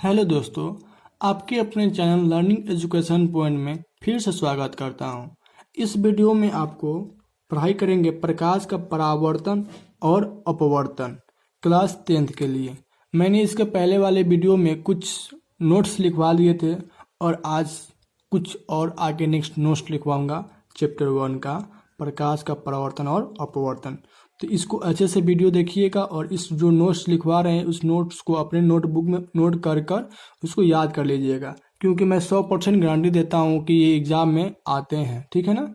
Hello दोस्तों, आपके अपने चैनल लर्निंग एजुकेशन पॉइंट में फिर से स्वागत करता हूं। इस वीडियो में आपको पढ़ाई करेंगे प्रकाश का परावर्तन और अपवर्तन क्लास 10th के लिए। मैंने इसके पहले वाले वीडियो में कुछ नोट्स लिखवा लिए थे और आज कुछ और आगे नेक्स्ट नोट्स लिखवाऊंगा चैप्टर 1 का प्रकाश का परावर्तन और अपवर्तन। तो इसको अच्छे से वीडियो देखिएगा और इस जो नोट्स लिखवा रहे हैं उस नोट्स को अपने नोटबुक में नोट कर कर उसको याद कर लीजिएगा, क्योंकि मैं 100% गारंटी देता हूं कि ये एग्जाम में आते हैं। ठीक है ना।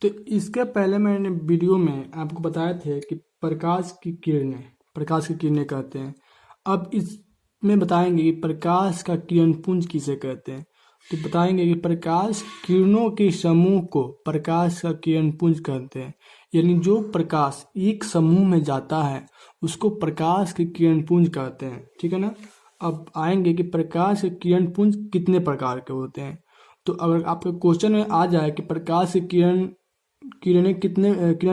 तो इसके पहले मैंने वीडियो में आपको बताए थे कि प्रकाश की किरणें कहते हैं। अब इसमें बताएंगे कि प्रकाश का किरण पुंज किसे कहते हैं। तो बताएंगे कि प्रकाश किरणों के समूह को प्रकाश का किरण पुंज कहते हैं। यानी जो प्रकाश एक समूह में जाता है उसको प्रकाश के किरण पुंज कहते हैं। ठीक है ना। अब आएंगे कि प्रकाश के किरण पुंज कितने प्रकार के होते हैं। तो अगर आपके क्वेश्चन में आ जाए कि प्रकाश के किरण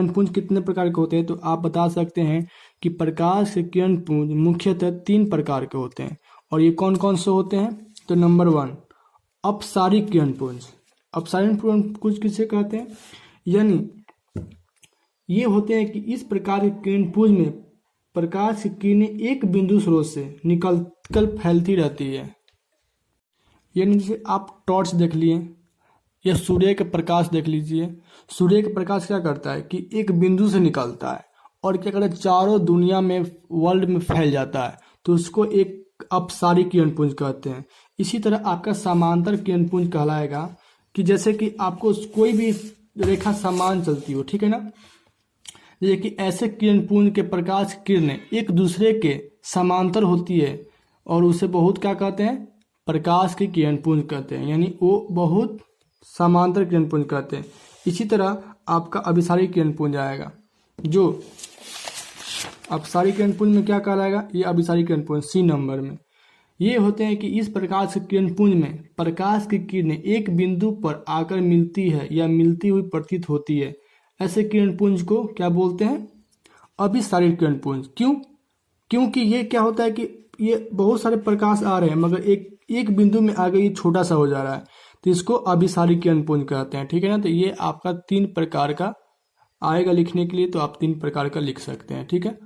पुंज कितने प्रकार के होते हैं, तो आप बता सकते हैं कि प्रकाश के किरण पुंज मुख्यतः 3 प्रकार के होते हैं। और ये कौन कौन से होते हैं। तो नंबर 1 अपसारिक किरण पुंज। अपसारिक किरण पुंज किसे कहते हैं, यानी ये होते हैं कि इस प्रकार के किरण पुंज में प्रकाश की किरणें एक बिंदु स्रोत से निकलकर फैलती रहती है। यानी जैसे आप टॉर्च देख लिए या सूर्य के प्रकाश देख लीजिए। सूर्य का प्रकाश क्या करता है कि एक बिंदु से निकलता है और क्या करता है चारों दुनिया में वर्ल्ड में फैल जाता है, तो उसको एक अपसारिक किरण पुंज कहते हैं। इसी तरह आपका समांतर किरण पुंज कहलाएगा कि जैसे कि आपको कोई भी रेखा समान चलती हो। ठीक है ना। जैसे कि ऐसे किरण पुंज के प्रकाश किरणें एक दूसरे के समांतर होती है और उसे बहुत क्या कहते हैं, प्रकाश की किरण पुंज कहते हैं। यानी वो बहुत समांतर किरण पुंज कहते हैं। इसी तरह आपका अभिसारिक किरण पुंज आएगा। जो अपसारिक किरण पुंज में क्या कहलाएगा, ये अभिसारिक किरण पुंज C नंबर में। ये होते हैं कि इस प्रकाश के किरण पुंज में प्रकाश की किरणें एक बिंदु पर आकर मिलती है या मिलती हुई प्रतीत होती है। ऐसे किरण पुंज को क्या बोलते हैं, अभिसारिक किरण पुंज। क्यों, क्योंकि ये क्या होता है कि ये बहुत सारे प्रकाश आ रहे हैं मगर एक बिंदु में आगे ये छोटा सा हो जा रहा है, तो इसको अभिसारिक किरण पुंज कहते हैं। ठीक है ना। तो ये आपका 3 प्रकार का आएगा लिखने के लिए, तो आप 3 प्रकार का लिख सकते हैं। ठीक है।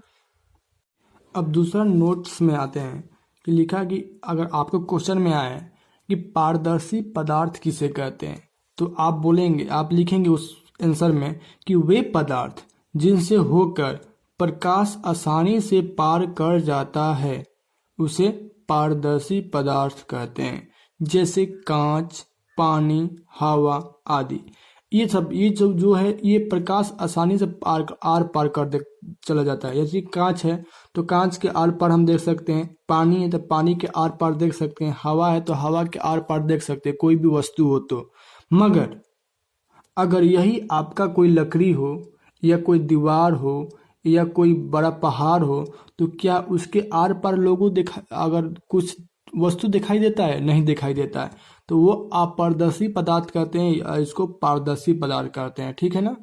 अब दूसरा नोट्स में आते हैं कि लिखा कि अगर आपको क्वेश्चन में आए कि पारदर्शी पदार्थ किसे कहते हैं, तो आप बोलेंगे, आप लिखेंगे उस आंसर में कि वे पदार्थ जिनसे होकर प्रकाश आसानी से पार कर जाता है उसे पारदर्शी पदार्थ कहते हैं। जैसे कांच, पानी, हवा आदि। ये सब जो है ये प्रकाश आसानी से आर पार कर चला जाता है। जैसे कांच है तो कांच के आर पार हम देख सकते हैं, पानी है तो पानी के आर पार देख सकते हैं, हवा है तो हवा के आर पार देख सकते हैं, कोई भी वस्तु हो तो। मगर अगर यही आपका कोई लकड़ी हो या कोई दीवार हो या कोई बड़ा पहाड़ हो, तो क्या उसके आर पार अगर कुछ वस्तु दिखाई देता है, नहीं दिखाई देता है, तो वो अपारदर्शी पदार्थ कहते हैं या इसको पारदर्शी पदार्थ कहते हैं। ठीक है ना।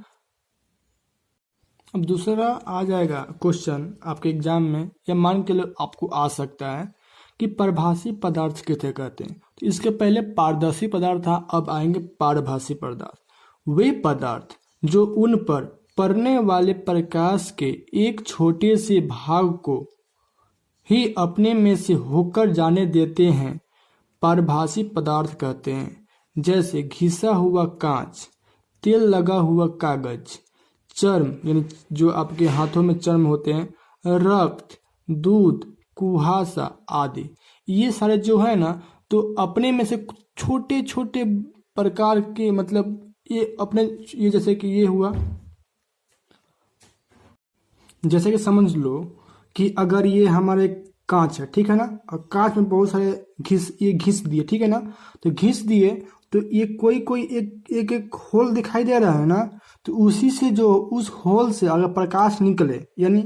अब दूसरा आ जाएगा क्वेश्चन आपके एग्जाम में, या मान के लिए आपको आ सकता है कि परभासी पदार्थ किसे कहते हैं। तो इसके पहले पारदर्शी पदार्थ था, अब आएंगे पारभासी पदार्थ। वे पदार्थ जो उन पर पड़ने वाले प्रकाश के एक छोटे से भाग को ही अपने में से होकर जाने देते हैं, पारभासी पदार्थ कहते हैं। जैसे घिसा हुआ कांच, तेल लगा हुआ कागज, चर्म यानी जो आपके हाथों में चर्म होते हैं, रक्त, दूध, कुहासा आदि। ये सारे जो है ना, तो अपने में से छोटे छोटे प्रकार के, मतलब ये अपने, ये जैसे कि ये हुआ, जैसे कि समझ लो कि अगर ये हमारे कांच है, ठीक है ना, और कांच में बहुत सारे घिस दिए, ठीक है ना। तो घिस दिए तो ये कोई एक होल दिखाई दे रहा है ना, तो उसी से जो उस होल से अगर प्रकाश निकले, यानी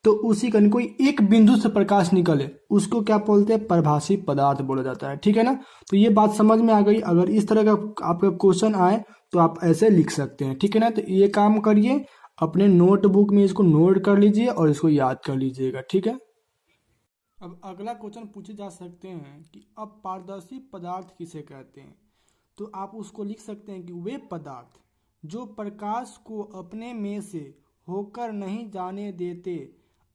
तो उसी का कोई एक बिंदु से प्रकाश निकले, उसको क्या बोलते हैं, परभासी पदार्थ बोला जाता है। ठीक है ना। तो ये बात समझ में आ गई। अगर इस तरह का आपका क्वेश्चन आए तो आप ऐसे लिख सकते हैं। ठीक है ना। तो ये काम करिए, अपने नोटबुक में इसको नोट कर लीजिए और इसको याद कर लीजिएगा। ठीक है। अब अगला क्वेश्चन पूछे जा सकते हैं कि अपारदर्शी पदार्थ किसे कहते हैं। तो आप उसको लिख सकते हैं कि वे पदार्थ जो प्रकाश को अपने में से होकर नहीं जाने देते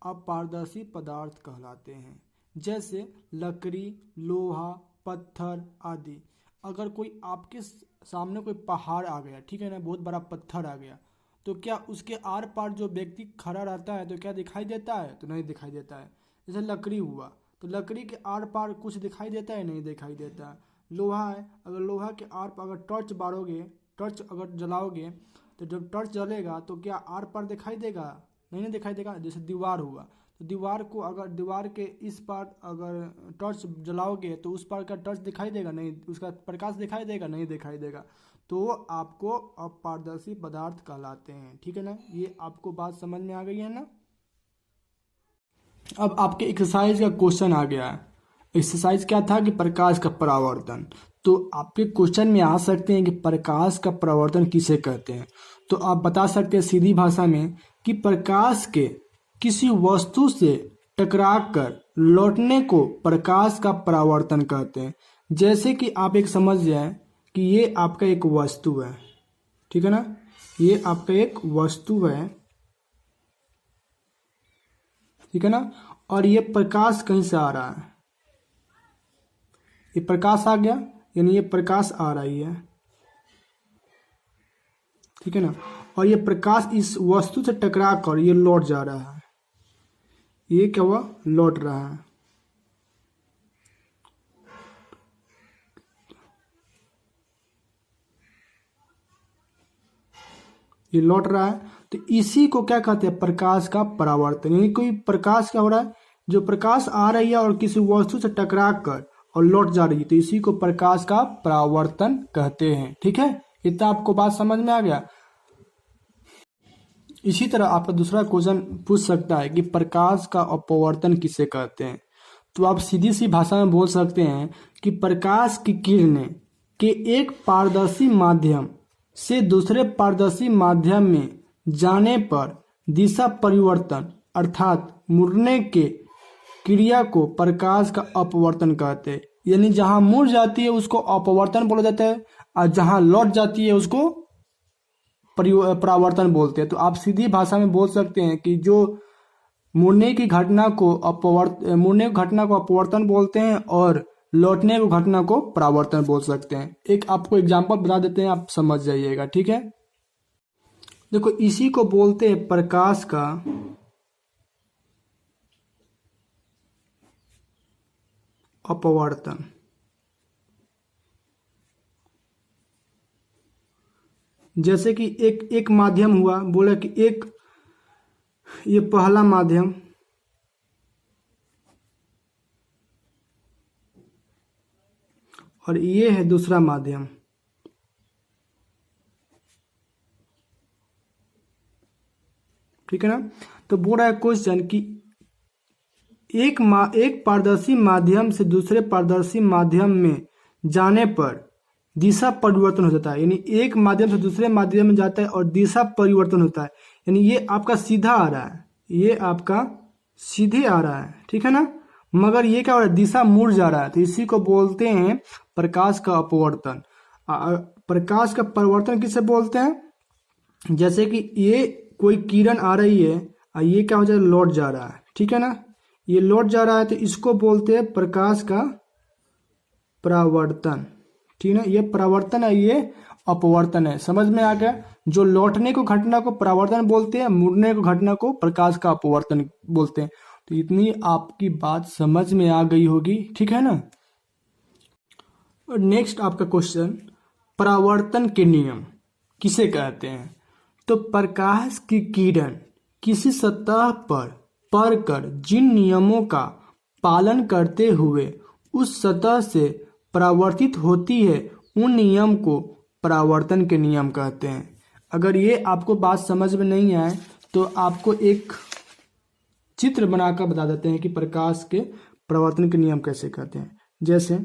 अपारदर्शी पदार्थ कहलाते हैं। जैसे लकड़ी, लोहा, पत्थर आदि। अगर कोई आपके सामने कोई पहाड़ आ गया, ठीक है ना, बहुत बड़ा पत्थर आ गया, तो क्या उसके आर पार जो व्यक्ति खड़ा रहता है तो क्या दिखाई देता है? तो नहीं दिखाई देता है। जैसे लकड़ी हुआ, तो लकड़ी के आर पार कुछ दिखाई देता है? नहीं दिखाई देता है। लोहा है, अगर लोहा के आर पार अगर टॉर्च बारोगे, टॉर्च अगर जलाओगे, तो जब टॉर्च जलेगा तो क्या आर पार दिखाई देगा? नहीं दिखाई देगा। जैसे दीवार हुआ, तो दीवार को अगर दीवार के इस पार अगर टॉर्च जलाओगे तो उस पार का टॉर्च दिखाई देगा? नहीं, उसका प्रकाश दिखाई देगा? नहीं दिखाई देगा। तो आपको अपारदर्शी पदार्थ कहलाते हैं। ठीक है ना, ये आपको बात समझ में आ गई है ना। अब आपके एक्सरसाइज का क्वेश्चन आ गया है। एक्सरसाइज क्या था कि प्रकाश का परावर्तन। तो आपके क्वेश्चन में आ सकते हैं कि प्रकाश का परावर्तन किसे कहते हैं। तो आप बता सकते हैं सीधी भाषा में कि प्रकाश के किसी वस्तु से टकराकर लौटने को प्रकाश का परावर्तन कहते हैं। जैसे कि आप एक समझ जाए कि ये आपका एक वस्तु है, ठीक है ना, ये आपका एक वस्तु है, ठीक है ना, और ये प्रकाश कहीं से आ रहा है, ये प्रकाश आ गया, यानी ये प्रकाश आ रही है, ठीक है ना, और ये प्रकाश इस वस्तु से टकरा कर ये लौट जा रहा है, ये क्या हुआ? लौट रहा है। ये लौट रहा है, तो इसी को क्या कहते हैं? प्रकाश का परावर्तन। यानी कोई प्रकाश क्या हो रहा है, जो प्रकाश आ रही है और किसी वस्तु से टकरा कर और लौट जा रही है, तो इसी को प्रकाश का परावर्तन कहते हैं। ठीक है, इतना आपको बात समझ में आ गया। इसी तरह आपका दूसरा क्वेश्चन पूछ सकता है कि प्रकाश का अपवर्तन किसे कहते हैं। तो आप सीधी सी भाषा में बोल सकते हैं कि प्रकाश की किरणें के एक पारदर्शी माध्यम से दूसरे पारदर्शी माध्यम में जाने पर दिशा परिवर्तन अर्थात मुड़ने के क्रिया को प्रकाश का अपवर्तन कहते हैं। यानी जहां मुड़ जाती है उसको अपवर्तन बोला जाता है, और जहां लौट जाती है उसको परावर्तन बोलते हैं। तो आप सीधी भाषा में बोल सकते हैं कि जो मुड़ने की घटना को अपवर्तन बोलते हैं और लौटने की घटना को परावर्तन बोल सकते हैं। एक आपको एग्जांपल बता देते हैं, आप समझ जाइएगा। ठीक है, देखो इसी को बोलते हैं प्रकाश का अपवर्तन। जैसे कि एक माध्यम हुआ, बोला कि एक ये पहला माध्यम, और ये है दूसरा माध्यम। ठीक है ना, तो बोल रहा है क्वेश्चन कि एक पारदर्शी माध्यम से दूसरे पारदर्शी माध्यम में जाने पर दिशा परिवर्तन हो जाता है। यानी एक माध्यम से दूसरे माध्यम में जाता है और दिशा परिवर्तन होता है। यानी ये आपका सीधा आ रहा है, ये आपका सीधे आ रहा है, ठीक है ना, मगर ये क्या हो रहा है? दिशा मुड़ जा रहा है। तो इसी को बोलते हैं प्रकाश का अपवर्तन। प्रकाश का परिवर्तन किसे बोलते हैं? जैसे कि ये कोई किरण आ रही है और ये क्या हो जाए? लौट जा रहा है, ठीक है ना, ये लौट जा रहा है, तो इसको बोलते हैं प्रकाश का परावर्तन। ठीक है ना, ये परावर्तन है, ये अपवर्तन है। समझ में आ गया? जो लौटने को घटना को परावर्तन बोलते हैं, मुड़ने को घटना को प्रकाश का अपवर्तन बोलते हैं। तो इतनी आपकी बात समझ में आ गई होगी, ठीक है ना। और नेक्स्ट आपका क्वेश्चन, परावर्तन के नियम किसे कहते हैं? तो प्रकाश की किरण किसी सतह पर पड़कर जिन नियमों का पालन करते हुए उस सतह से परावर्तित होती है, उन नियम को परावर्तन के नियम कहते हैं। अगर ये आपको बात समझ में नहीं आए तो आपको एक चित्र बनाकर बता देते हैं कि प्रकाश के परावर्तन के नियम कैसे कहते हैं। जैसे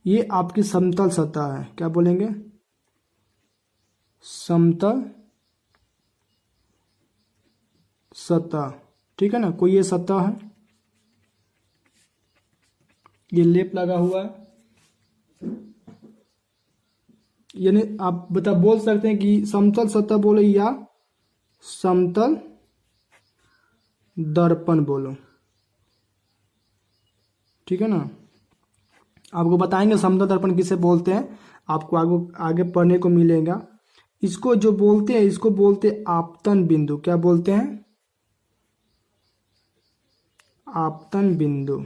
ये आपकी समतल सतह है, क्या बोलेंगे? समतल सतह, ठीक है ना, कोई ये सतह है, ये लेप लगा हुआ है, यानी आप बोल सकते हैं कि समतल सतह बोलो या समतल दर्पण बोलो, ठीक है ना। आपको बताएंगे समतल दर्पण किसे बोलते हैं, आपको आगे पढ़ने को मिलेगा। इसको जो बोलते हैं, इसको बोलते हैं आपतन बिंदु। क्या बोलते हैं? आपतन बिंदु,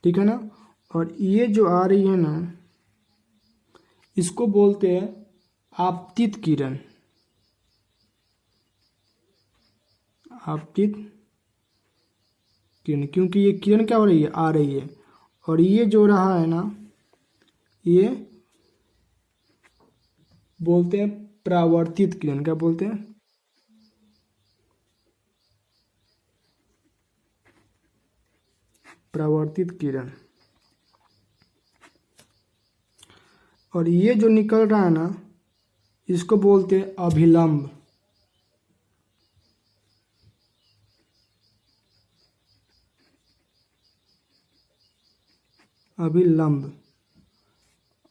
ठीक है ना। और ये जो आ रही है ना, इसको बोलते हैं आपतित किरण। आपतित किरण, क्योंकि ये किरण क्या हो रही है? आ रही है। और ये जो रहा है ना, ये बोलते हैं परावर्तित किरण। क्या बोलते हैं? परावर्तित किरण। और ये जो निकल रहा है ना, इसको बोलते हैं अभिलंब। अभिलंब।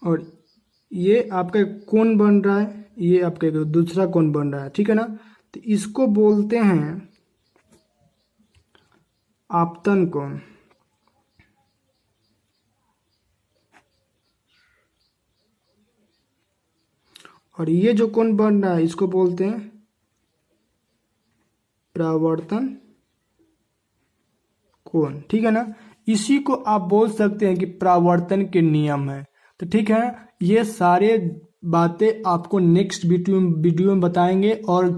और ये आपका कोण बन रहा है, ये आपका दूसरा कोण बन रहा है, ठीक है ना। तो इसको बोलते हैं आपतन कोण। और ये जो कोण बन रहा है, इसको बोलते हैं परावर्तन कोण, ठीक है ना। इसी को आप बोल सकते हैं कि परावर्तन के नियम है। तो ठीक है, ये सारे बातें आपको नेक्स्ट वीडियो में बताएंगे। और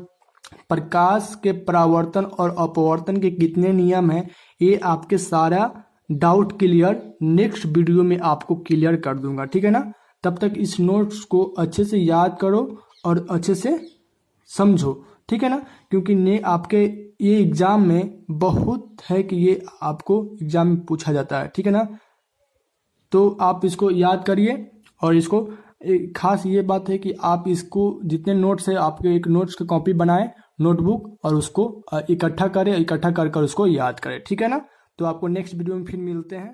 प्रकाश के परावर्तन और अपवर्तन के कितने नियम हैं, ये आपके सारा डाउट क्लियर नेक्स्ट वीडियो में आपको क्लियर कर दूंगा, ठीक है ना। तब तक इस नोट्स को अच्छे से याद करो और अच्छे से समझो, ठीक है ना। क्योंकि ने आपके ये एग्जाम में बहुत है कि ये आपको एग्जाम में पूछा जाता है, ठीक है ना। तो आप इसको याद करिए। और इसको खास ये बात है कि आप इसको जितने नोट्स है, आपके एक नोट्स की कॉपी बनाएं, नोटबुक, और उसको इकट्ठा कर कर उसको याद करें, ठीक है ना। तो आपको नेक्स्ट वीडियो में फिर मिलते हैं।